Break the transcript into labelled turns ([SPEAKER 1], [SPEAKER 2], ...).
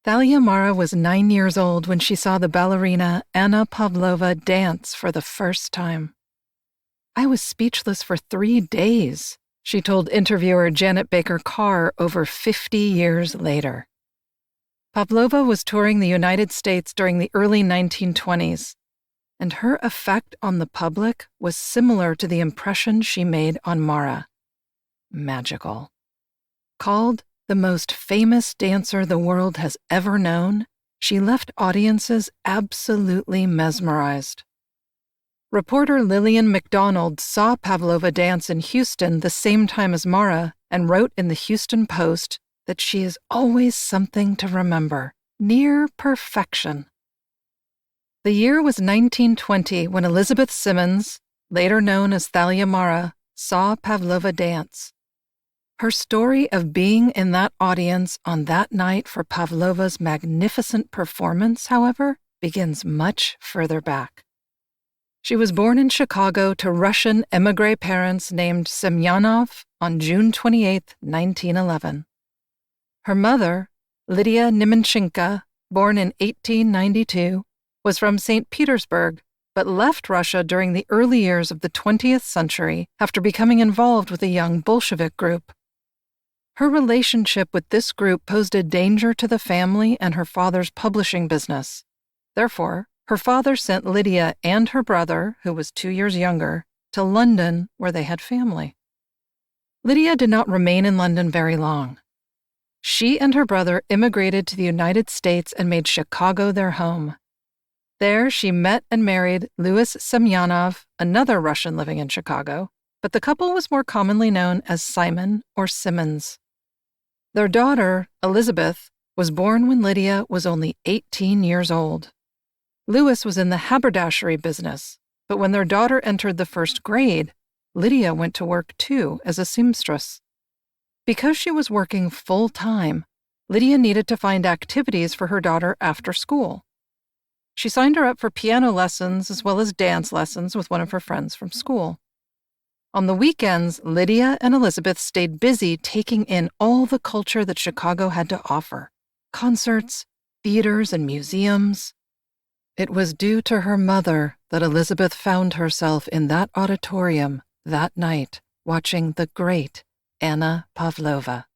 [SPEAKER 1] Thalia Mara was 9 years old when she saw the ballerina Anna Pavlova dance for the first time. "I was speechless for 3 days," she told interviewer Janet Baker Carr over 50 years later. Pavlova was touring the United States during the early 1920s, and her effect on the public was similar to the impression she made on Mara. Magical. Called the most famous dancer the world has ever known, she left audiences absolutely mesmerized. Reporter Lillian McDonald saw Pavlova dance in Houston the same time as Mara and wrote in the Houston Post that she is always something to remember, near perfection. The year was 1920 when Elizabeth Simmons, later known as Thalia Mara, saw Pavlova dance. Her story of being in that audience on that night for Pavlova's magnificent performance, however, begins much further back. She was born in Chicago to Russian émigré parents named Semyonov on June 28, 1911. Her mother, Lydia Nemenchenko, born in 1892, was from St. Petersburg, but left Russia during the early years of the 20th century after becoming involved with a young Bolshevik group. Her relationship with this group posed a danger to the family and her father's publishing business. Therefore, her father sent Lydia and her brother, who was 2 years younger, to London, where they had family. Lydia did not remain in London very long. She and her brother immigrated to the United States and made Chicago their home. There, she met and married Louis Semyonov, another Russian living in Chicago, but the couple was more commonly known as Simon or Simmons. Their daughter, Elizabeth, was born when Lydia was only 18 years old. Louis was in the haberdashery business, but when their daughter entered the 1st grade, Lydia went to work too as a seamstress. Because she was working full-time, Lydia needed to find activities for her daughter after school. She signed her up for piano lessons as well as dance lessons with one of her friends from school. On the weekends, Lydia and Elizabeth stayed busy taking in all the culture that Chicago had to offer: concerts, theaters, and museums. It was due to her mother that Elizabeth found herself in that auditorium that night watching the great Anna Pavlova.